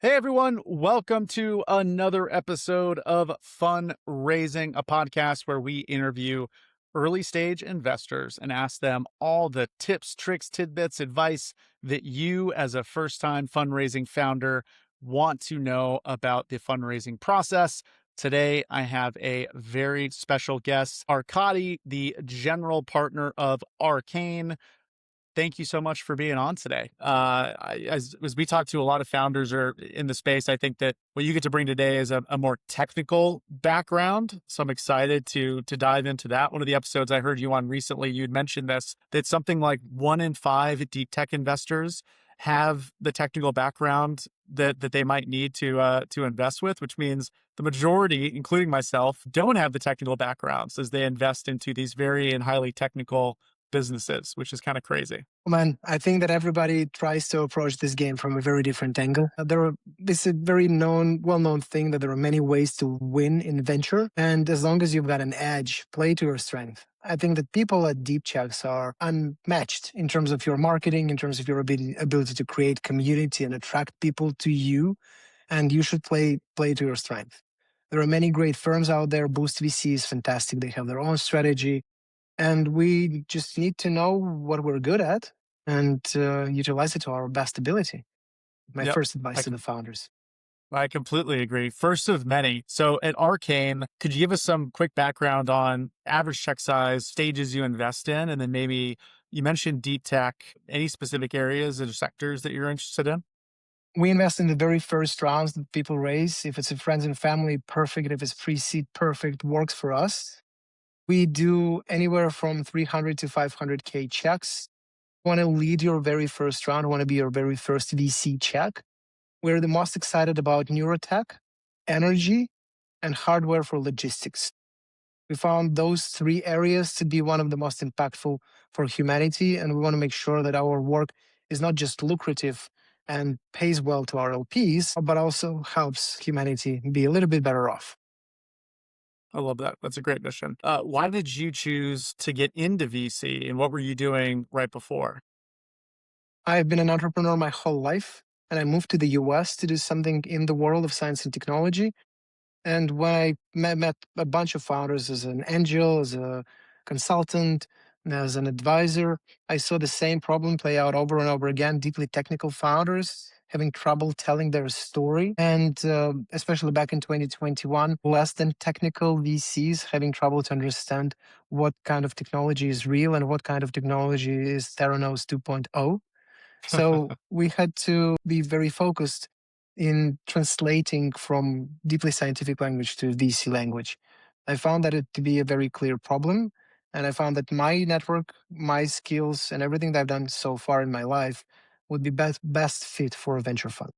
Hey everyone, welcome to another episode of Fundraising, a podcast where we interview early stage investors and ask them all the tips, tricks, tidbits, advice that you as a first time fundraising founder want to know about the fundraising process. Today, I have a very special guest, Arkady, the general partner of Arkane. Thank you so much for being on today. As we talk to a lot of founders or in the space, I think that what you get to bring today is a more technical background. So I'm excited to dive into that. One of the episodes I heard you on recently, you'd mentioned this, that something like 1 in 5 deep tech investors have the technical background that they might need to invest with, which means the majority, including myself, don't have the technical backgrounds as they invest into these very and highly technical businesses, which is kind of crazy. Man, I think that everybody tries to approach this game from a very different angle. It's a very well-known thing that there are many ways to win in venture. And as long as you've got an edge, play to your strength. I think that people at Deep Checks are unmatched in terms of your marketing, in terms of your ability to create community and attract people to you. And you should play to your strength. There are many great firms out there. Boost VC is fantastic. They have their own strategy. And we just need to know what we're good at and utilize it to our best ability. My Yep. first advice to the founders. I completely agree. First of many. So at Arkane, could you give us some quick background on average check size, stages you invest in, and then maybe you mentioned deep tech, any specific areas or sectors that you're interested in? We invest in the very first rounds that people raise. If it's a friends and family, perfect. If it's pre-seed, perfect, works for us. We do anywhere from 300 to 500K checks. Want to lead your very first round, want to be your very first VC check. We're the most excited about neurotech, energy, and hardware for logistics. We found those three areas to be one of the most impactful for humanity, and we want to make sure that our work is not just lucrative and pays well to our LPs, but also helps humanity be a little bit better off. I love that. That's a great mission. Why did you choose to get into VC and what were you doing right before? I've been an entrepreneur my whole life, and I moved to the US to do something in the world of science and technology. And when I met a bunch of founders as an angel, as a consultant, and as an advisor, I saw the same problem play out over and over again. Deeply technical founders having trouble telling their story. And especially back in 2021, less than technical VCs having trouble to understand what kind of technology is real and what kind of technology is Theranos 2.0. So we had to be very focused in translating from deeply scientific language to VC language. I found that it to be a very clear problem. And I found that my network, my skills, and everything that I've done so far in my life would be best fit for a venture fund.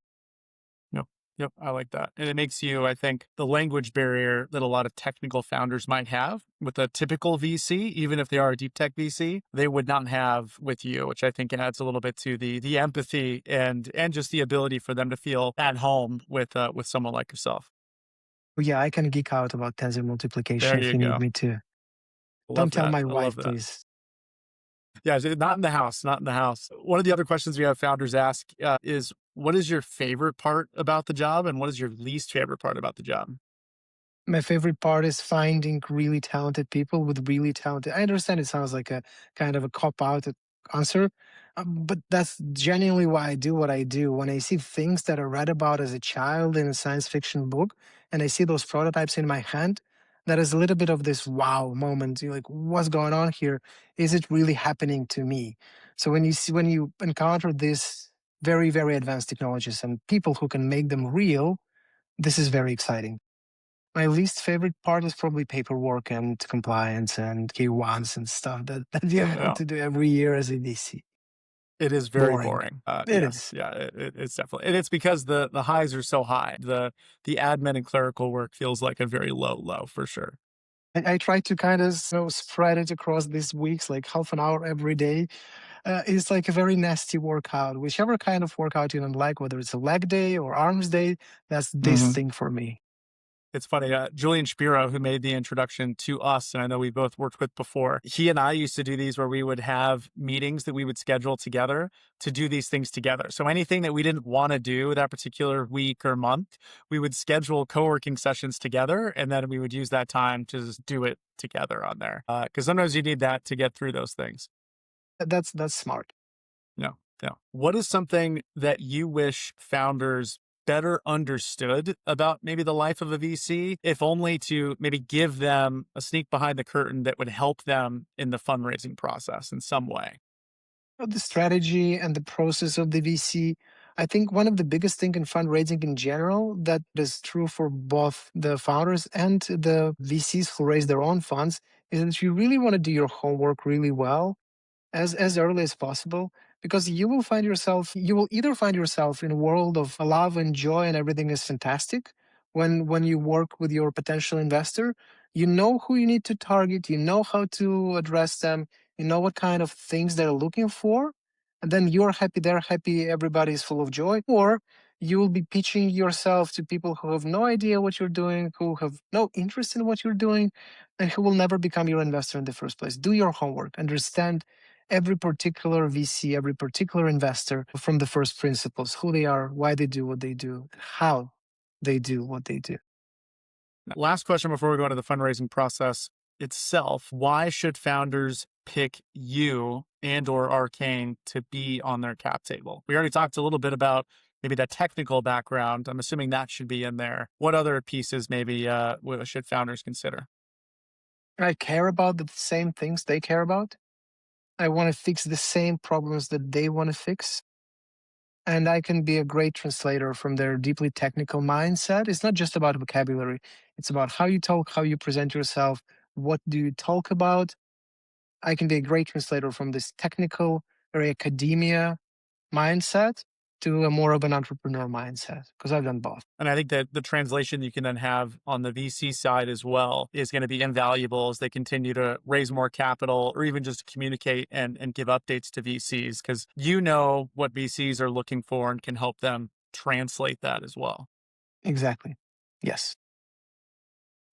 Yep. Yep. I like that. And it makes you, I think, the language barrier that a lot of technical founders might have with a typical VC, even if they are a deep tech VC, they would not have with you, which I think adds a little bit to the empathy and just the ability for them to feel at home with someone like yourself. But yeah, I can geek out about tensor There multiplication if you you need go. me to. Love Don't tell that. my I love wife, that. please. Yeah, not in the house, not in the house. One of the other questions we have founders ask is, what is your favorite part about the job and what is your least favorite part about the job? My favorite part is finding really talented people with really talented. I understand it sounds like a kind of a cop out answer, but that's genuinely why I do what I do. When I see things that I read about as a child in a science fiction book, and I see those prototypes in my hand, that is a little bit of this wow moment. You're like, what's going on here? Is it really happening to me? So when you encounter these very very advanced technologies and people who can make them real, this is very exciting. My least favorite part is probably paperwork and compliance and K1s and stuff that you have Yeah, to do every year as a VC. it is very Boring. boring. It Yes, is. yeah, it's definitely, and it's because the highs are so high. The admin and clerical work feels like a very low for sure. I try to kind of spread it across these weeks, like half an hour every day. It's like a very nasty workout. Whichever kind of workout you don't like, whether it's a leg day or arms day, that's this Hmm. thing for me. It's funny, Julian Spiro, who made the introduction to us, and I know we both worked with before, he and I used to do these where we would have meetings that we would schedule together to do these things together. So anything that we didn't want to do that particular week or month, we would schedule co-working sessions together, and then we would use that time to just do it together on there. Because sometimes you need that to get through those things. That's smart. No, no. What is something that you wish founders better understood about maybe the life of a VC, if only to maybe give them a sneak behind the curtain that would help them in the fundraising process in some way? The strategy and the process of the VC. I think one of the biggest thing in fundraising in general that is true for both the founders and the VCs who raise their own funds is that you really want to do your homework really well as early as possible, because you will either find yourself in a world of love and joy and everything is fantastic when you work with your potential investor. You know who you need to target, you know how to address them, you know what kind of things they're looking for, and then you're happy, they're happy, everybody's full of joy. Or you will be pitching yourself to people who have no idea what you're doing, who have no interest in what you're doing, and who will never become your investor in the first place. Do your homework, understand every particular VC, every particular investor from the first principles, who they are, why they do what they do, how they do what they do. Last question before we go into the fundraising process itself. Why should founders pick you and or Arkane to be on their cap table? We already talked a little bit about maybe that technical background. I'm assuming that should be in there. What other pieces maybe should founders consider? I care about the same things they care about. I want to fix the same problems that they want to fix. And I can be a great translator from their deeply technical mindset. It's not just about vocabulary, it's about how you talk, how you present yourself, what do you talk about. I can be a great translator from this technical, very academia mindset to a more of an entrepreneur mindset, because I've done both. And I think that the translation you can then have on the VC side as well is going to be invaluable as they continue to raise more capital or even just communicate and give updates to VCs, because you know what VCs are looking for and can help them translate that as well. Exactly. Yes.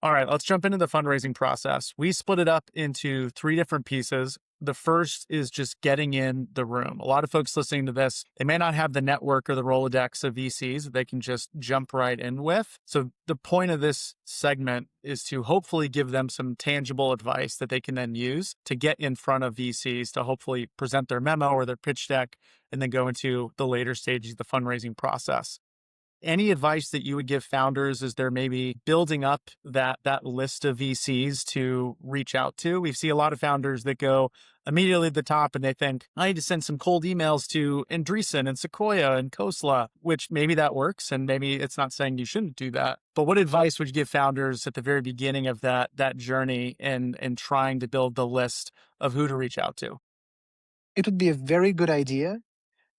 All right, let's jump into the fundraising process. We split it up into three different pieces. The first is just getting in the room. A lot of folks listening to this, they may not have the network or the Rolodex of VCs that they can just jump right in with. So the point of this segment is to hopefully give them some tangible advice that they can then use to get in front of VCs to hopefully present their memo or their pitch deck and then go into the later stages of the fundraising process. Any advice that you would give founders as they're maybe building up that list of VCs to reach out to? We see a lot of founders that go immediately at the top and they think, I need to send some cold emails to Andreessen and Sequoia and Khosla, which maybe that works. And maybe it's not saying you shouldn't do that. But what advice would you give founders at the very beginning of that journey and trying to build the list of who to reach out to? It would be a very good idea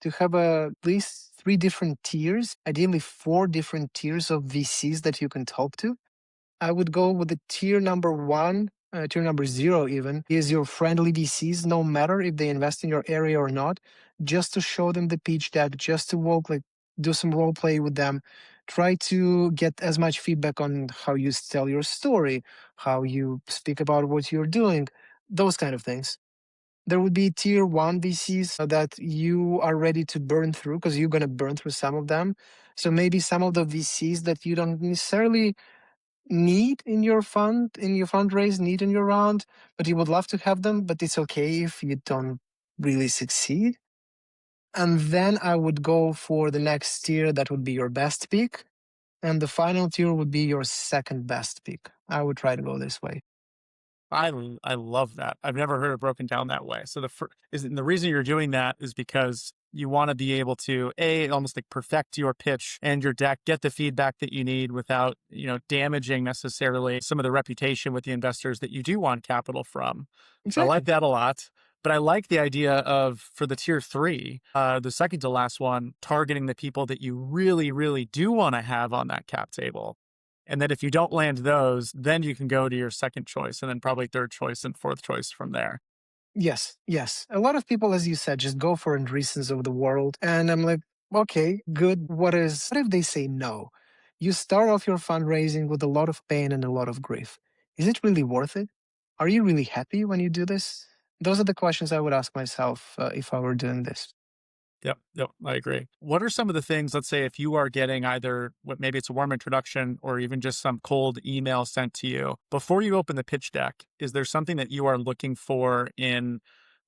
to have at least three different tiers, ideally four different tiers of VCs that you can talk to. I would go with the tier number one, tier number zero even, is your friendly VCs, no matter if they invest in your area or not, just to show them the pitch deck, just to do some role play with them. Try to get as much feedback on how you tell your story, how you speak about what you're doing, those kind of things. There would be tier one VCs that you are ready to burn through because you're going to burn through some of them. So maybe some of the VCs that you don't necessarily need in your fundraise, need in your round, but you would love to have them, but it's okay if you don't really succeed. And then I would go for the next tier that would be your best pick. And the final tier would be your second best pick. I would try to go this way. I love that. I've never heard it broken down that way. So the reason you're doing that is because you want to be able to almost like perfect your pitch and your deck, get the feedback that you need without damaging necessarily some of the reputation with the investors that you do want capital from. So I like Exactly. that a lot. But I like the idea of, for the tier three, the second to last one, targeting the people that you really, really do want to have on that cap table. And then if you don't land those, then you can go to your second choice and then probably third choice and fourth choice from there. Yes, yes. A lot of people, as you said, just go for reasons of the world. And I'm like, okay, good. What if they say no? You start off your fundraising with a lot of pain and a lot of grief. Is it really worth it? Are you really happy when you do this? Those are the questions I would ask myself if I were doing this. Yep, yep, I agree. What are some of the things, let's say, if you are getting either what maybe it's a warm introduction or even just some cold email sent to you before you open the pitch deck, is there something that you are looking for in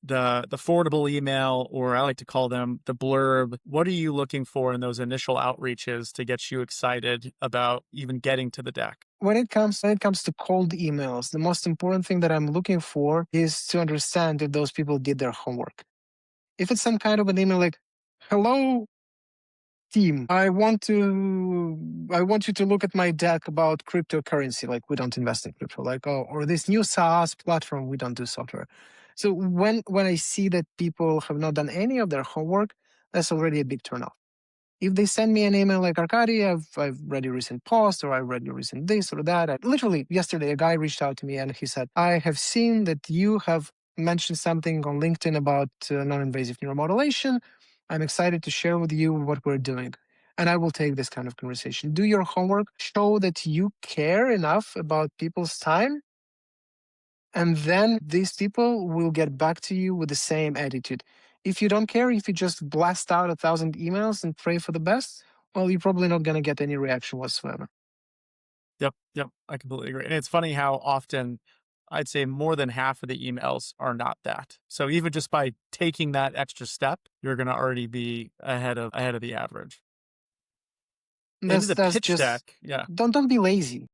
the forwardable email, or I like to call them the blurb? What are you looking for in those initial outreaches to get you excited about even getting to the deck? When it comes to cold emails, the most important thing that I'm looking for is to understand if those people did their homework. If it's some kind of an email like, "Hello, team, I want you to look at my deck about cryptocurrency," like we don't invest in crypto, like, "Oh, or this new SaaS platform, we don't do software." So when I see that people have not done any of their homework, that's already a big turn off. If they send me an email like, "Arkady, I've read your recent post, or I read your recent this or that." Literally yesterday, a guy reached out to me and he said, "I have seen that you have mentioned something on LinkedIn about non-invasive neuromodulation. I'm excited to share with you what we're doing." And I will take this kind of conversation. Do your homework, show that you care enough about people's time, and then these people will get back to you with the same attitude. If you don't care, if you just blast out 1,000 emails and pray for the best, well, you're probably not going to get any reaction whatsoever. Yep, yep, I completely agree. And it's funny how often I'd say more than half of the emails are not that. So even just by taking that extra step, you're going to already be ahead of the average. Into the That's pitch just deck, yeah. don't be lazy.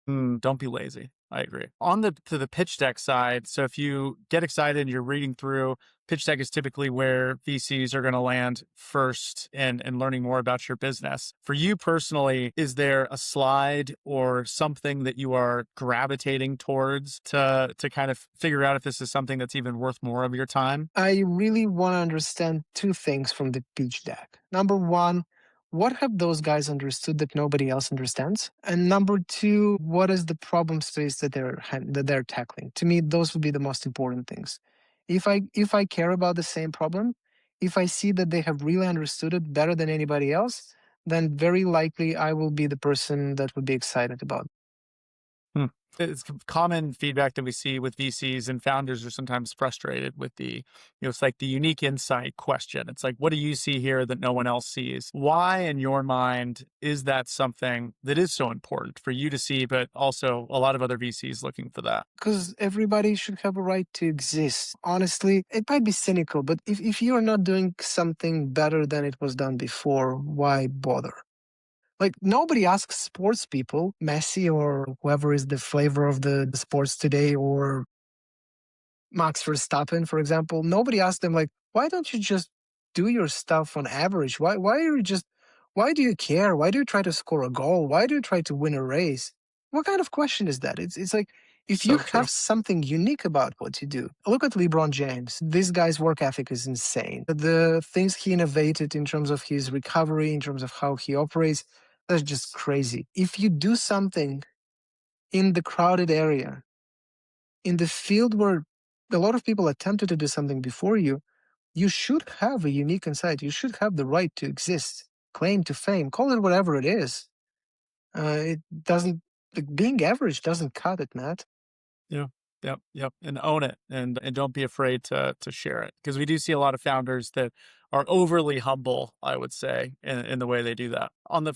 Don't be lazy. I agree. On the to the pitch deck side, so if you get excited and you're reading through, pitch deck is typically where VCs are going to land first and learning more about your business. For you personally, is there a slide or something that you are gravitating towards to kind of figure out if this is something that's even worth more of your time? I really want to understand two things from the pitch deck. Number one, what have those guys understood that nobody else understands? And number two, what is the problem space that they're tackling? To me, those would be the most important things. If I care about the same problem, if I see that they have really understood it better than anybody else, then very likely I will be the person that would be excited about. Hmm. It's common feedback that we see with VCs, and founders are sometimes frustrated with it's like the unique insight question. It's like, what do you see here that no one else sees? Why, in your mind, is that something that is so important for you to see, but also a lot of other VCs looking for that? Because everybody should have a right to exist. Honestly, it might be cynical, but if you're not doing something better than it was done before, why bother? Like, nobody asks sports people, Messi or whoever is the flavor of the sports today, or Max Verstappen, for example, nobody asked them like, why don't you just do your stuff on average? Why do you care? Why do you try to score a goal? Why do you try to win a race? What kind of question is that? It's like, if you So true. have something unique about what you do, look at LeBron James. This guy's work ethic is insane. The things he innovated in terms of his recovery, in terms of how he operates, that's just crazy. If you do something in the crowded area, in the field where a lot of people attempted to do something before you, you should have a unique insight. You should have the right to exist, claim to fame, call it whatever it is. It doesn't, like, being average doesn't cut it, Matt. Yeah. Yep. Yep. And own it, and don't be afraid to share it, because we do see a lot of founders that are overly humble, I would say, in the way they do that. On the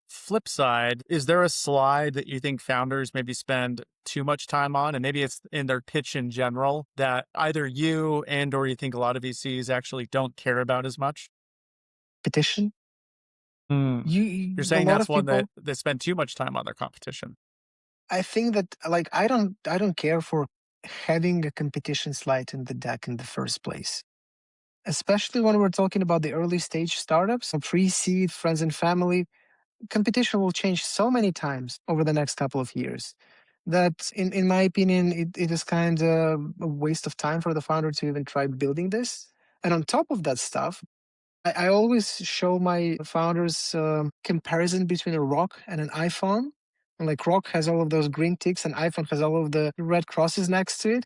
flip side, is there a slide that you think founders maybe spend too much time on, and maybe it's in their pitch in general, that either you and or you think a lot of VCs actually don't care about as much? Petition. Hmm. You're A saying lot that's of one that people. they spend too much time on their competition. I think that, like, I don't care for having a competition slide in the deck in the first place. Especially when we're talking about the early stage startups, pre-seed, friends and family, competition will change so many times over the next couple of years that in my opinion it is kind of a waste of time for the founder to even try building this. And on top of that stuff, I always show my founders comparison between a rock and an iPhone. And like, rock has all of those green ticks and iPhone has all of the red crosses next to it.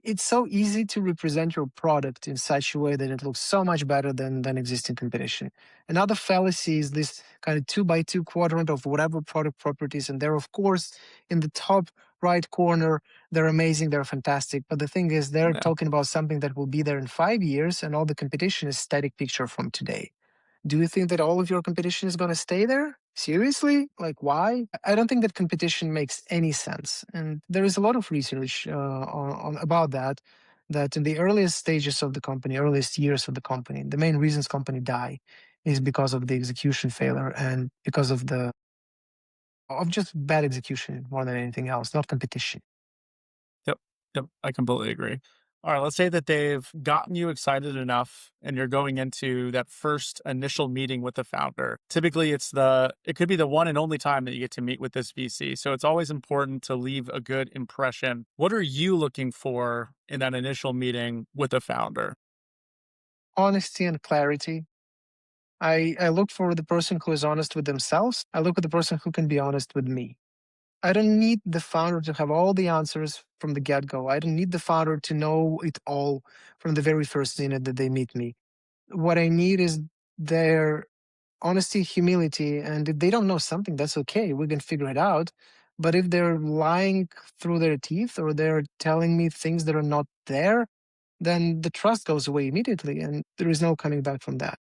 It's so easy to represent your product in such a way that it looks so much better than existing competition. Another fallacy is this kind of 2 by 2 quadrant of whatever product properties, and they're of course in the top right corner. They're amazing, they're fantastic. But the thing is, they're Yeah. talking about something that will be there in 5 years, and all the competition is static picture from today. Do you think that all of your competition is going to stay there? Seriously? Like, why? I don't think that competition makes any sense. And there is a lot of research about that, that in the earliest stages of the company, earliest years of the company, the main reasons company die is because of the execution failure and because of just bad execution more than anything else, not competition. Yep. Yep. I completely agree. All right. Let's say that they've gotten you excited enough and you're going into that first initial meeting with the founder. Typically, it could be the one and only time that you get to meet with this VC. So it's always important to leave a good impression. What are you looking for in that initial meeting with the founder? Honesty and clarity. I look for the person who is honest with themselves. I look for the person who can be honest with me. I don't need the founder to have all the answers from the get go. I don't need the founder to know it all from the very first minute that they meet me. What I need is their honesty, humility. And if they don't know something, that's okay. We can figure it out. But if they're lying through their teeth or they're telling me things that are not there, then the trust goes away immediately and there is no coming back from that.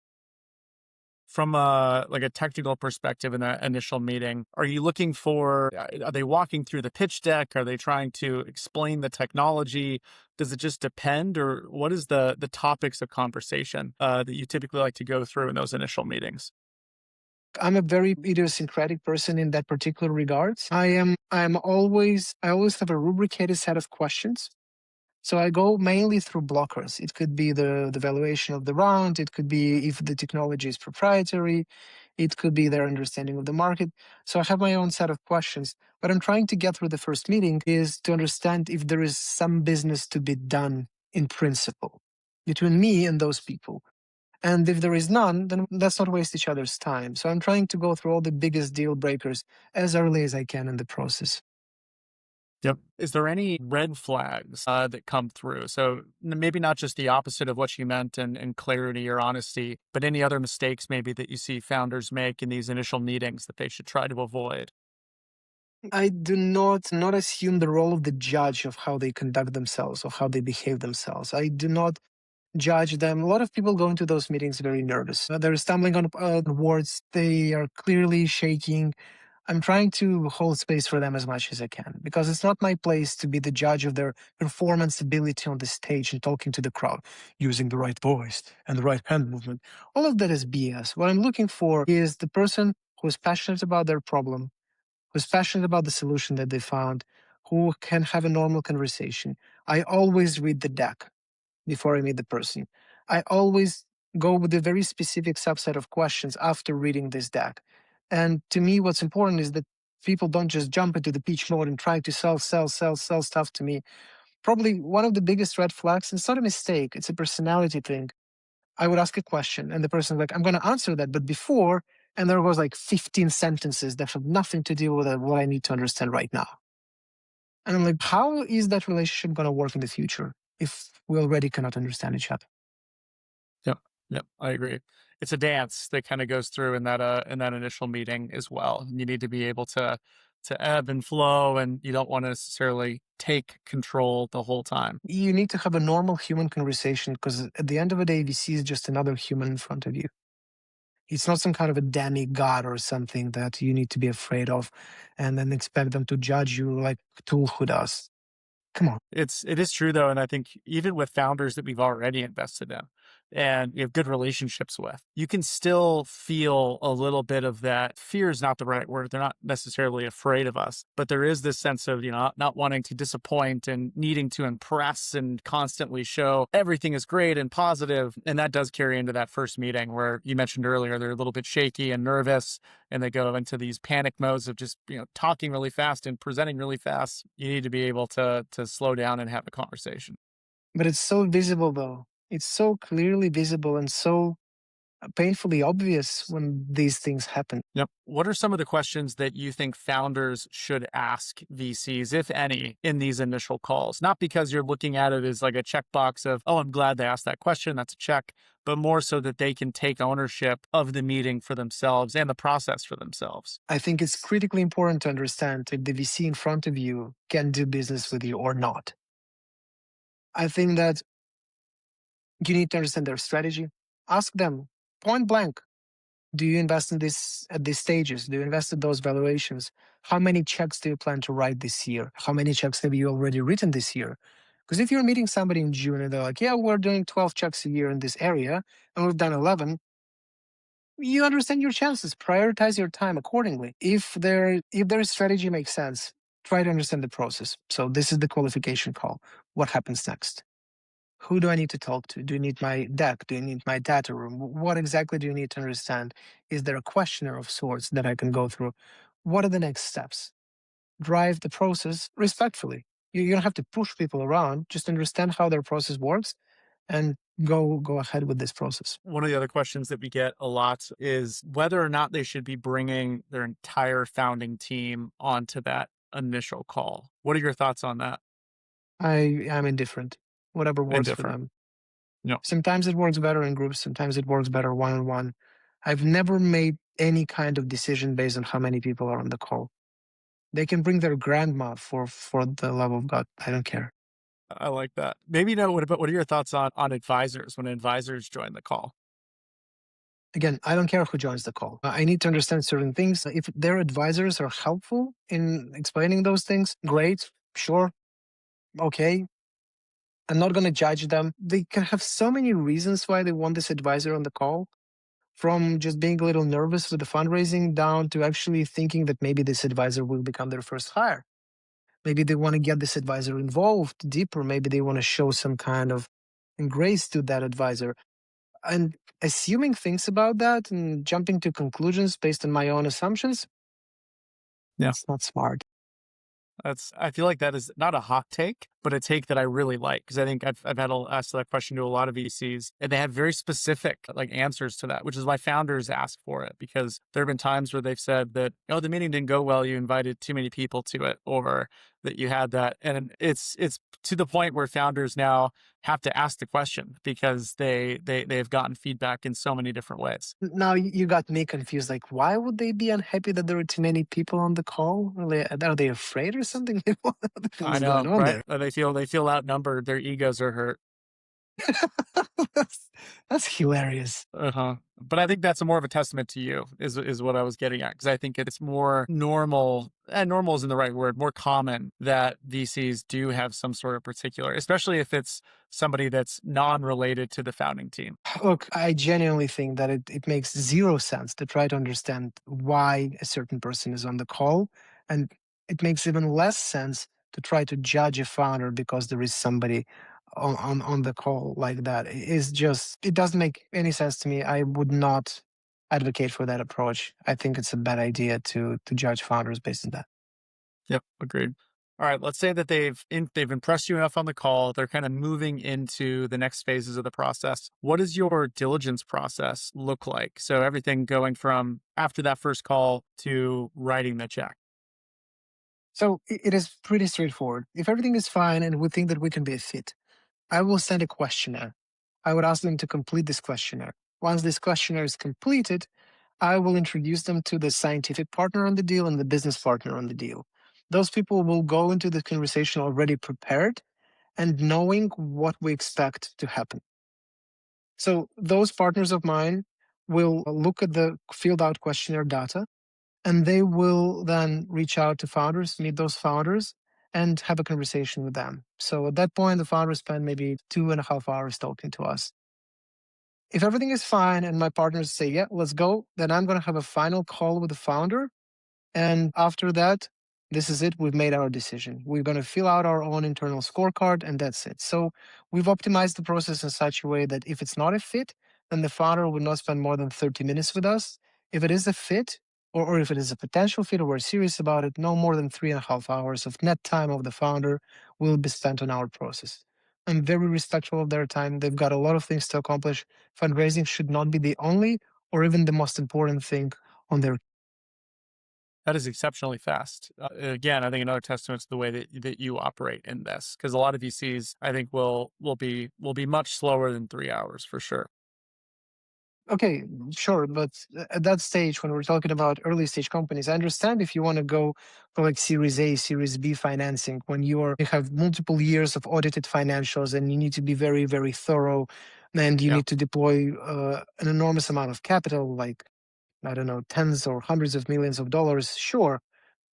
From a like a technical perspective in that initial meeting, are you looking for are they walking through the pitch deck? Are they trying to explain the technology? Does it just depend, or what is the topics of conversation that you typically like to go through in those initial meetings? I'm a very idiosyncratic person in that particular regards. I always have a rubricated set of questions. So I go mainly through blockers. It could be the valuation of the round. It could be if the technology is proprietary. It could be their understanding of the market. So I have my own set of questions. What I'm trying to get through the first meeting is to understand if there is some business to be done in principle between me and those people. And if there is none, then let's not waste each other's time. So I'm trying to go through all the biggest deal breakers as early as I can in the process. Yep. Is there any red flags that come through? So maybe not just the opposite of what you meant and clarity or honesty, but any other mistakes maybe that you see founders make in these initial meetings that they should try to avoid? I do not assume the role of the judge of how they conduct themselves or how they behave themselves. I do not judge them. A lot of people go into those meetings very nervous. They're stumbling on words. They are clearly shaking. I'm trying to hold space for them as much as I can because it's not my place to be the judge of their performance ability on the stage and talking to the crowd using the right voice and the right hand movement. All of that is BS. What I'm looking for is the person who is passionate about their problem, who's passionate about the solution that they found, who can have a normal conversation. I always read the deck before I meet the person. I always go with a very specific subset of questions after reading this deck. And to me, what's important is that people don't just jump into the pitch mode and try to sell stuff to me. Probably one of the biggest red flags, and it's not a mistake, it's a personality thing. I would ask a question, and the person's like, I'm going to answer that. But before, and there was like 15 sentences that have nothing to do with what I need to understand right now. And I'm like, how is that relationship going to work in the future if we already cannot understand each other? Yep. Yep. I agree. It's a dance that kind of goes through in that initial meeting as well. You need to be able to ebb and flow, and you don't want to necessarily take control the whole time. You need to have a normal human conversation because at the end of the day, VC is just another human in front of you. It's not some kind of a demigod or something that you need to be afraid of and then expect them to judge you like a tool who does. Come on. It is true though, and I think even with founders that we've already invested in and you have good relationships with, you can still feel a little bit of that. Fear is not the right word. They're not necessarily afraid of us, but there is this sense of, not wanting to disappoint and needing to impress and constantly show everything is great and positive. And that does carry into that first meeting where you mentioned earlier, they're a little bit shaky and nervous and they go into these panic modes of just, talking really fast and presenting really fast. You need to be able to slow down and have a conversation. But it's so visible though. It's so clearly visible and so painfully obvious when these things happen. Yep. What are some of the questions that you think founders should ask VCs, if any, in these initial calls? Not because you're looking at it as like a checkbox of, oh, I'm glad they asked that question. That's a check, but more so that they can take ownership of the meeting for themselves and the process for themselves. I think it's critically important to understand if the VC in front of you can do business with you or not. I think that you need to understand their strategy. Ask them point blank, do you invest in this at these stages? Do you invest at those valuations? How many checks do you plan to write this year? How many checks have you already written this year? Because if you're meeting somebody in June and they're like, yeah, we're doing 12 checks a year in this area and we've done 11, you understand your chances. Prioritize your time accordingly. If their strategy makes sense, try to understand the process. So this is the qualification call. What happens next? Who do I need to talk to? Do you need my deck? Do you need my data room? What exactly do you need to understand? Is there a questionnaire of sorts that I can go through? What are the next steps? Drive the process respectfully. You don't have to push people around. Just understand how their process works and go ahead with this process. One of the other questions that we get a lot is whether or not they should be bringing their entire founding team onto that initial call. What are your thoughts on that? I am indifferent. Whatever works for Indifferent. them. No. Sometimes it works better in groups. Sometimes it works better one on one. I've never made any kind of decision based on how many people are on the call. They can bring their grandma for the love of God. I don't care. I like that. Maybe know what are your thoughts on advisors when advisors join the call? Again, I don't care who joins the call. I need to understand certain things. If their advisors are helpful in explaining those things, great, sure, okay. I'm not going to judge them. They can have so many reasons why they want this advisor on the call, from just being a little nervous with the fundraising down to actually thinking that maybe this advisor will become their first hire. Maybe they want to get this advisor involved deeper. Maybe they want to show some kind of grace to that advisor. And assuming things about that and jumping to conclusions based on my own assumptions, Yeah. it's not smart. I feel like that is not a hot take, but a take that I really like because I think I've had asked that question to a lot of VCs and they have very specific like answers to that, which is why founders ask for it because there have been times where they've said that, oh, the meeting didn't go well. You invited too many people to it or that you had that. And it's to the point where founders now have to ask the question because they've gotten feedback in so many different ways. Now you got me confused. Like, why would they be unhappy that there are too many people on the call? Are they afraid or something? What the hell I is going know, on right? there? They feel outnumbered. Their egos are hurt. that's, that's hilarious. Uh-huh. But I think that's more of a testament to you is what I was getting at. Because I think it's more normal, and normal isn't the right word, more common that VCs do have some sort of particular, especially if it's somebody that's non-related to the founding team. Look, I genuinely think that it makes zero sense to try to understand why a certain person is on the call. And it makes even less sense to try to judge a founder because there is somebody on the call like that. It doesn't make any sense to me. I would not advocate for that approach. I think it's a bad idea to judge founders based on that. Yep, agreed. All right, let's say that they've impressed you enough on the call. They're kind of moving into the next phases of the process. What does your diligence process look like? So everything going from after that first call to writing the check. So it is pretty straightforward. If everything is fine and we think that we can be a fit, I will send a questionnaire. I would ask them to complete this questionnaire. Once this questionnaire is completed, I will introduce them to the scientific partner on the deal and the business partner on the deal. Those people will go into the conversation already prepared and knowing what we expect to happen. So those partners of mine will look at the filled out questionnaire data and they will then reach out to founders, meet those founders, and have a conversation with them. So at that point, the founders spend maybe 2.5 hours talking to us. If everything is fine and my partners say, yeah, let's go, then I'm going to have a final call with the founder. And after that, this is it. We've made our decision. We're going to fill out our own internal scorecard, and that's it. So we've optimized the process in such a way that if it's not a fit, then the founder would not spend more than 30 minutes with us. If it is a fit, or if it is a potential fit, or we're serious about it, no more than 3.5 hours of net time of the founder will be spent on our process. I'm very respectful of their time. They've got a lot of things to accomplish. Fundraising should not be the only or even the most important thing on their. That is exceptionally fast. Again, I think another testament to the way that you operate in this, because a lot of VCs, I think, will be much slower than 3 hours for sure. Okay, sure, but at that stage, when we're talking about early stage companies, I understand if you want to go for like Series A, Series B financing, when you have multiple years of audited financials and you need to be very, very thorough, and you Yeah, need to deploy an enormous amount of capital, like I don't know, tens or hundreds of millions of dollars. Sure,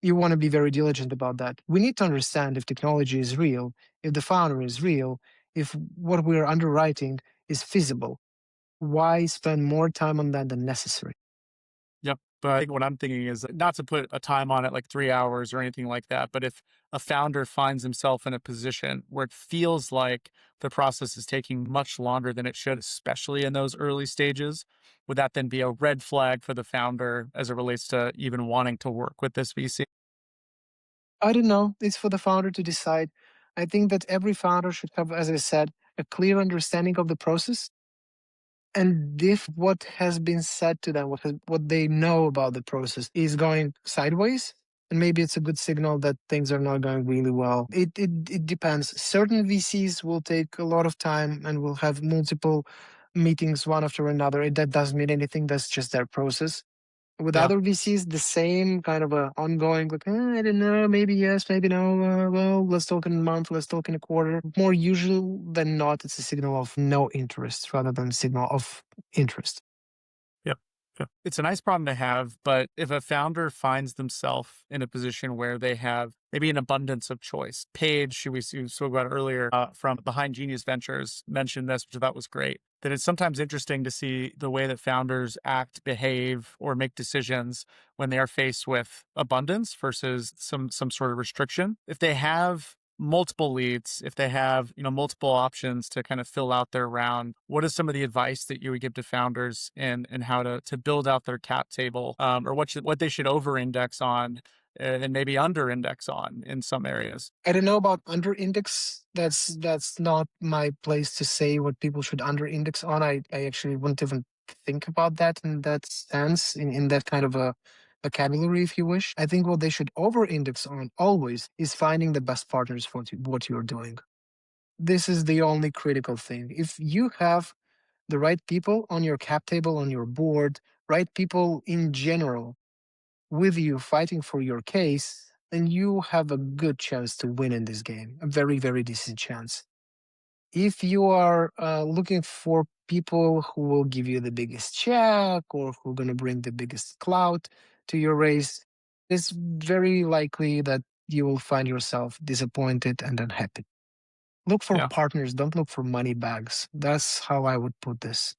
you want to be very diligent about that. We need to understand if technology is real, if the founder is real, if what we're underwriting is feasible. Why spend more time on that than necessary? yep. But I think what I'm thinking is not to put a time on it, like 3 hours or anything like that. But if a founder finds himself in a position where it feels like the process is taking much longer than it should, especially in those early stages, would that then be a red flag for the founder as it relates to even wanting to work with this VC? I don't know. It's for the founder to decide. I think that every founder should have, as I said, a clear understanding of the process. And if what has been said to them, what they know about the process is going sideways, and maybe it's a good signal that things are not going really well. It depends. Certain VCs will take a lot of time and will have multiple meetings one after another. That doesn't mean anything. That's just their process. With Yeah. other VCs, the same kind of a ongoing, like, I don't know, maybe yes, maybe no. Well, let's talk in a month, let's talk in a quarter. More usual than not, it's a signal of no interest rather than a signal of interest. Yep. Yep. It's a nice problem to have, but if a founder finds themselves in a position where they have maybe an abundance of choice, Paige, who we spoke about earlier from Behind Genius Ventures, mentioned this, which I thought was great. That it's sometimes interesting to see the way that founders act, behave, or make decisions when they are faced with abundance versus some sort of restriction. If they have multiple leads, if they have, multiple options to kind of fill out their round, what is some of the advice that you would give to founders and how to build out their cap table, or what they should over index on and maybe under index on in some areas? I don't know about under index. That's not my place to say what people should under index on. I actually wouldn't even think about that in that sense, in that kind of a vocabulary, if you wish. I think what they should over index on always is finding the best partners for what you're doing. This is the only critical thing. If you have the right people on your cap table, on your board, right people in general with you fighting for your case, then you have a good chance to win in this game. A very, very decent chance. If you are looking for people who will give you the biggest check or who are going to bring the biggest clout to your race, it's very likely that you will find yourself disappointed and unhappy. Look for Yeah, partners, don't look for money bags. That's how I would put this.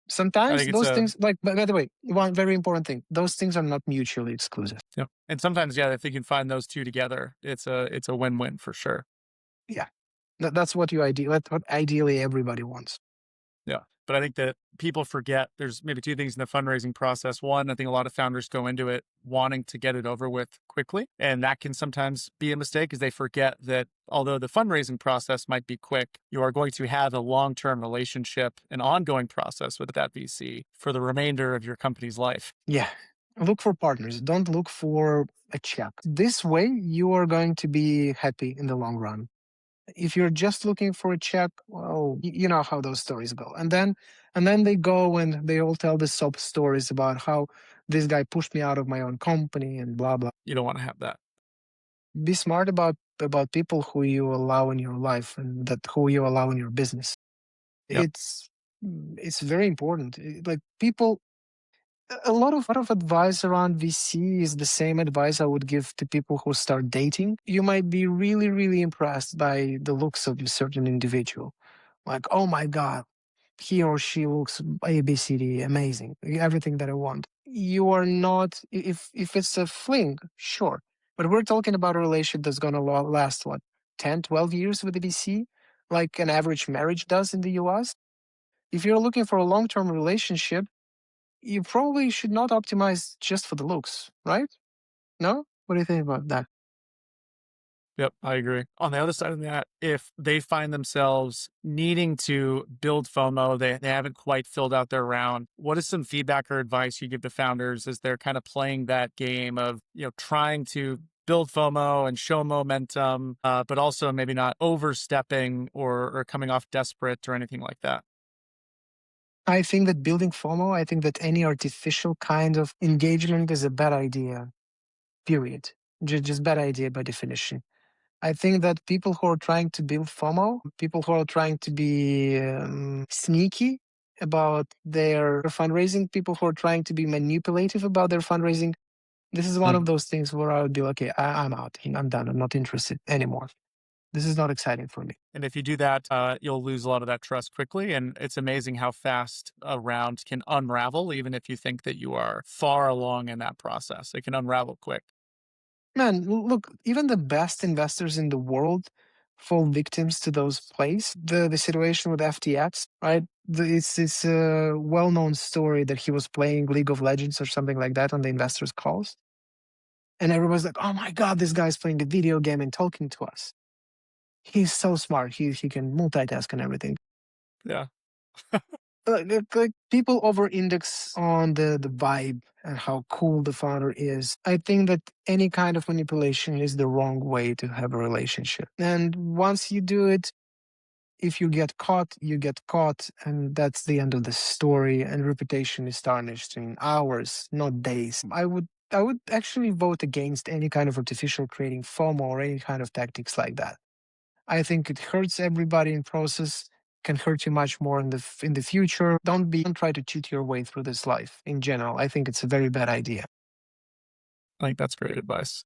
I Sometimes think it's those a things, like, by the way, one very important thing, those things are not mutually exclusive. yeah, and sometimes if you can find those two together, it's a win win for sure. Yeah. That's what that's what ideally everybody wants. Yeah. But I think that people forget there's maybe two things in the fundraising process. One, I think a lot of founders go into it wanting to get it over with quickly. And that can sometimes be a mistake because they forget that although the fundraising process might be quick, you are going to have a long term relationship, an ongoing process with that VC for the remainder of your company's life. Yeah. Look for partners. Don't look for a check. This way, you are going to be happy in the long run. If you're just looking for a check, well, you know how those stories go. And then they go and they all tell the sob stories about how this guy pushed me out of my own company and blah blah. You don't want to have that. Be smart about people who you allow in your life and that who you allow in your business. Yep. It's it's very important. Like people, a lot of advice around VC is the same advice I would give to people who start dating. You might be really, really impressed by the looks of a certain individual. Like, oh my God, he or she looks ABCD, amazing, everything that I want. You are not, if it's a fling, sure. But we're talking about a relationship that's going to last, what, 10, 12 years with the VC, like an average marriage does in the US. If you're looking for a long term relationship, you probably should not optimize just for the looks, right? No? What do you think about that? Yep, I agree. On the other side of that, if they find themselves needing to build FOMO, they haven't quite filled out their round, what is some feedback or advice you give to founders as they're kind of playing that game of, trying to build FOMO and show momentum, but also maybe not overstepping or coming off desperate or anything like that? I think that building FOMO, I think that any artificial kind of engagement is a bad idea, period. Just bad idea by definition. I think that people who are trying to build FOMO, people who are trying to be sneaky about their fundraising, people who are trying to be manipulative about their fundraising, this is one of Mhm. those things where I would be like, okay, I'm out. I'm done. I'm not interested anymore. This is not exciting for me. And if you do that, you'll lose a lot of that trust quickly. And it's amazing how fast a round can unravel, even if you think that you are far along in that process. It can unravel quick. Man, look, even the best investors in the world fall victims to those plays. The situation with FTX, right? It's a well-known story that he was playing League of Legends or something like that on the investors' calls. And everybody's like, oh my God, this guy's playing a video game and talking to us. He's so smart. He can multitask and everything. Yeah. Like people over index on the vibe and how cool the founder is. I think that any kind of manipulation is the wrong way to have a relationship. And once you do it, if you get caught, you get caught, and that's the end of the story. And reputation is tarnished in hours, not days. I would actually vote against any kind of artificial creating FOMO or any kind of tactics like that. I think it hurts everybody in process, can hurt you much more in the future. Don't try to cheat your way through this life in general. I think it's a very bad idea. I think that's great advice.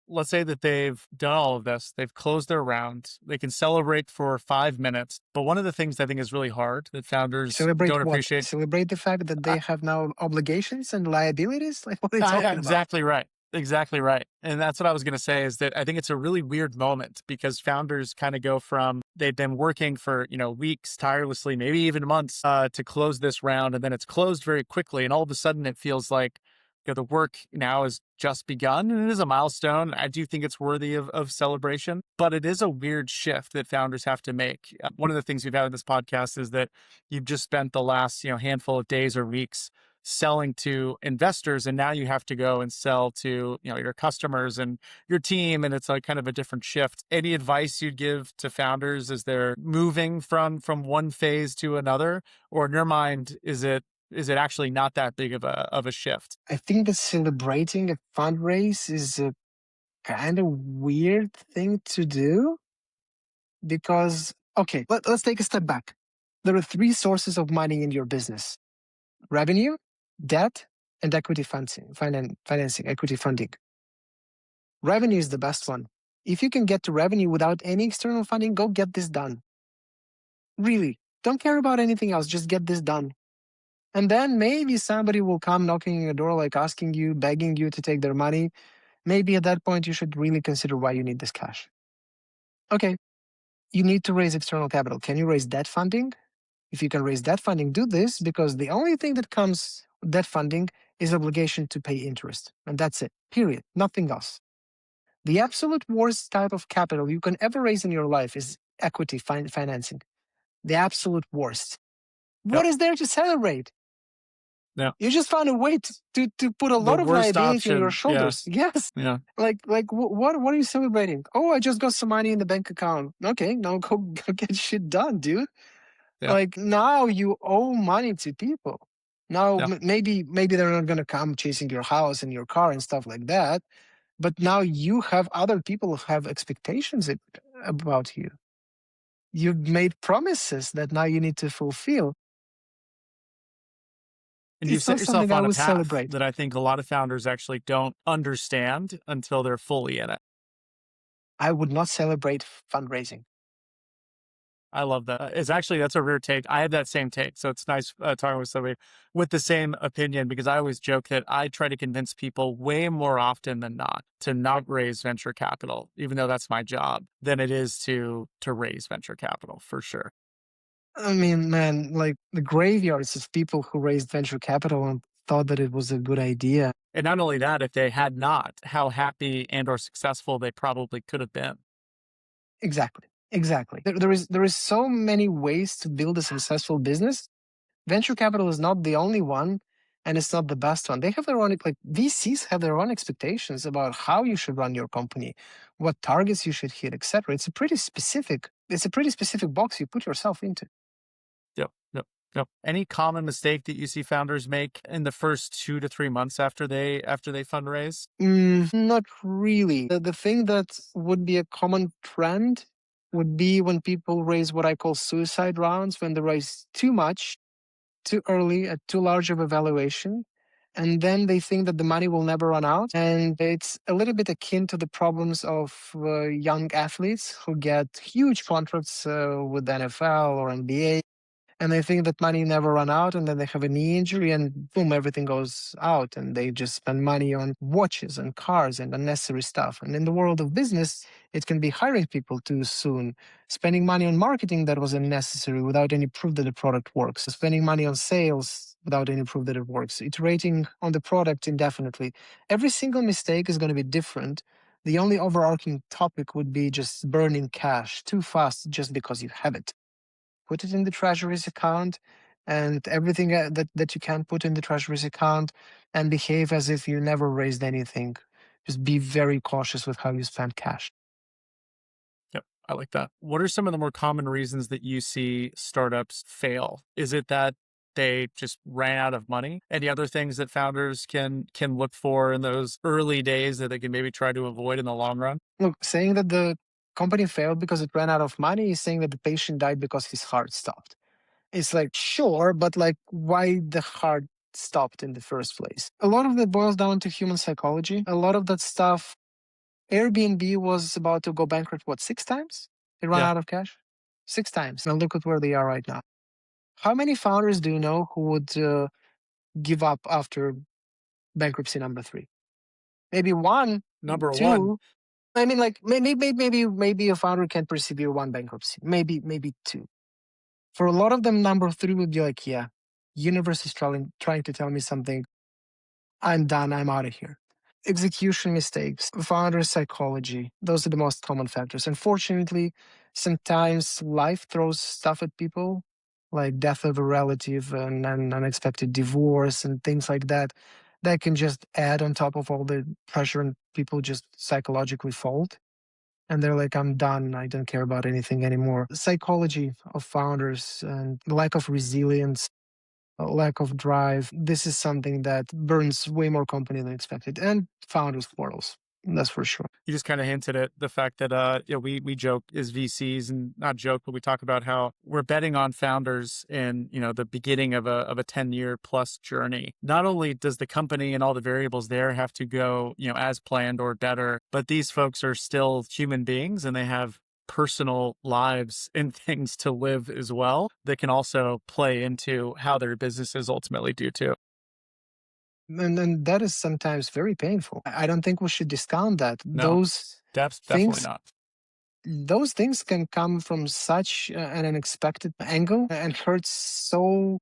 Let's say that they've done all of this, they've closed their round, they can celebrate for 5 minutes. But one of the things I think is really hard that founders Celebrate don't what? appreciate. Celebrate the fact that they have now obligations and liabilities? Like what are you talking about? Exactly right. Exactly right. And that's what I was going to say is that I think it's a really weird moment because founders kind of go from they've been working for, weeks tirelessly, maybe even months to close this round. And then it's closed very quickly. And all of a sudden it feels like the work now has just begun and it is a milestone. I do think it's worthy of celebration, but it is a weird shift that founders have to make. One of the things we've had in this podcast is that you've just spent the last, handful of days or weeks selling to investors and now you have to go and sell to your customers and your team, and it's like kind of a different shift. Any advice you'd give to founders as they're moving from one phase to another, or in your mind is it actually not that big of a shift? I think that celebrating a fundraise is a kind of weird thing to do because, okay, let's take a step back. There are three sources of money in your business: revenue, debt, and equity financing, equity funding. Revenue is the best one. If you can get to revenue without any external funding, go get this done. Really, don't care about anything else. Just get this done. And then maybe somebody will come knocking on your door, like asking you, begging you to take their money. Maybe at that point, you should really consider why you need this cash. Okay, you need to raise external capital. Can you raise debt funding? If you can raise debt funding, do this because the only thing that comes with debt funding is obligation to pay interest. And that's it, period. Nothing else. The absolute worst type of capital you can ever raise in your life is equity financing. The absolute worst. Yep. What is there to celebrate? Yeah. You just found a way to put a The lot of worst liability on your option. Yeah. shoulders. Yes. Yeah. What are you celebrating? Oh, I just got some money in the bank account. Okay, now go get shit done, dude. Yeah. Like now you owe money to people. Now Yeah. maybe they're not gonna come chasing your house and your car and stuff like that. But now you have other people who have expectations about you. You've made promises that now you need to fulfill. And you've It's not set something yourself I on a would path celebrate. that I think a lot of founders actually don't understand until they're fully in it. I would not celebrate fundraising. I love that. It's actually, that's a rare take. I have that same take. So it's nice talking with somebody with the same opinion because I always joke that I try to convince people way more often than not to not raise venture capital, even though that's my job, than it is to raise venture capital for sure. I mean, man, like the graveyards of people who raised venture capital and thought that it was a good idea. And not only that, if they had not, how happy and or successful they probably could have been. Exactly. Exactly. There is so many ways to build a successful business. Venture capital is not the only one, and it's not the best one. They have their own, like VCs have their own expectations about how you should run your company, what targets you should hit, etc. It's a pretty specific box you put yourself into. Yep. Yep. Yep. Any common mistake that you see founders make in the first 2 to 3 months after they fundraise? Not really. The thing that would be a common trend would be when people raise what I call suicide rounds, when they raise too much too early at too large of a valuation. And then they think that the money will never run out. And it's a little bit akin to the problems of young athletes who get huge contracts with the NFL or NBA, and they think that money never run out, and then they have a knee injury and boom, everything goes out, and they just spend money on watches and cars and unnecessary stuff. And in the world of business, it can be hiring people too soon, spending money on marketing that was unnecessary without any proof that the product works, spending money on sales without any proof that it works, iterating on the product indefinitely. Every single mistake is going to be different. The only overarching topic would be just burning cash too fast just because you have it. Put it in the treasury's account, and everything that you can put in the treasury's account, and behave as if you never raised anything. Just be very cautious with how you spend cash. Yep. I like that. What are some of the more common reasons that you see startups fail? Is it that they just ran out of money? Any other things that founders can look for in those early days that they can maybe try to avoid in the long run? Look, saying that the company failed because it ran out of money is saying that the patient died because his heart stopped. It's like, sure, but like, why the heart stopped in the first place? A lot of that boils down to human psychology. A lot of that stuff, Airbnb was about to go bankrupt, what, 6 times? They ran Yeah. out of cash? 6 times. And look at where they are right now. How many founders do you know who would give up after bankruptcy number three? Maybe one, Number one, two. I mean, like maybe a founder can persevere one bankruptcy, maybe two. For a lot of them, number three would be like, yeah, universe is trying to tell me something. I'm done. I'm out of here. Execution mistakes, founder psychology. Those are the most common factors. Unfortunately, sometimes life throws stuff at people, like death of a relative and an unexpected divorce and things like that. That can just add on top of all the pressure, and people just psychologically fold. And they're like, I'm done. I don't care about anything anymore. Psychology of founders and lack of resilience, lack of drive. This is something that burns way more company than expected, and founders quarrels. That's for sure. you just kind of hinted at the fact that we joke as VCs, and not joke, but we talk about how we're betting on founders in the beginning of a 10-year plus journey. Not only does the company and all the variables there have to go as planned or better, but these folks are still human beings and they have personal lives and things to live as well that can also play into how their businesses ultimately do too. And that is sometimes very painful. I don't think we should discount that. No, definitely Things not. those things can come from such an unexpected angle and hurt so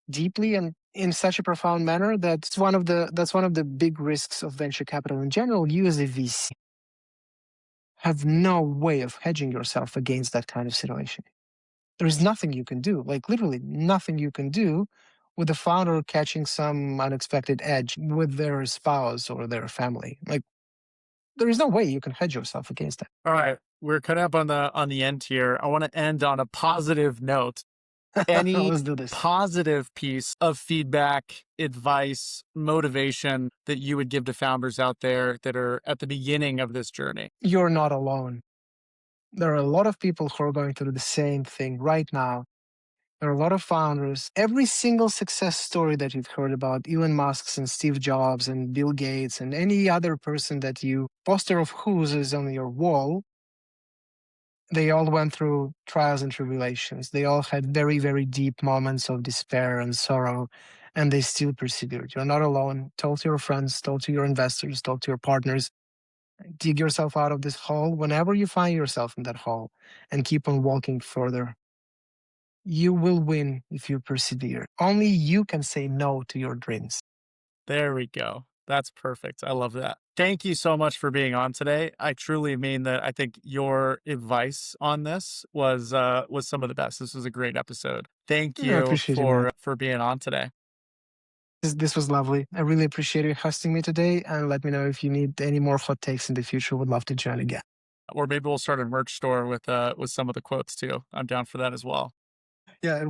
deeply and in such a profound manner. That's one of the big risks of venture capital in general. You as a VC have no way of hedging yourself against that kind of situation. There is nothing you can do, like literally nothing you can do, with the founder catching some unexpected edge with their spouse or their family. Like, there is no way you can hedge yourself against that. All right, we're cut up on the end here. I want to end on a positive note. Any Let's do this. positive piece of feedback, advice, motivation that you would give to founders out there that are at the beginning of this journey? You're not alone. There are a lot of people who are going through the same thing right now. There are a lot of founders. Every single success story that you've heard about, Elon Musk's and Steve Jobs and Bill Gates and any other person that you poster of whose is on your wall, they all went through trials and tribulations. They all had very, very deep moments of despair and sorrow, and they still persevered. You're not alone. Talk to your friends, talk to your investors, talk to your partners. Dig yourself out of this hole whenever you find yourself in that hole, and keep on walking further. You will win if you persevere. Only you can say no to your dreams. There we go. That's perfect. I love that. Thank you so much for being on today. I truly mean that. I think your advice on this was some of the best. This was a great episode. Thank Yeah, I you appreciate you, man. for being on today. This was lovely. I really appreciate you hosting me today. And let me know if you need any more hot takes in the future. Would love to join again. Or maybe we'll start a merch store with some of the quotes too. I'm down for that as well. Yeah,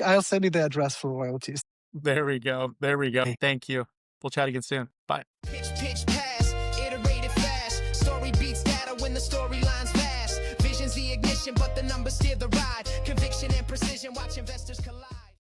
I'll send you the address for royalties. There we go. There we go. Thank you. We'll chat again soon. Bye. Pitch pass, iterated fast. Story beats data when the storyline's fast. Vision's the ignition, but the numbers steer the ride.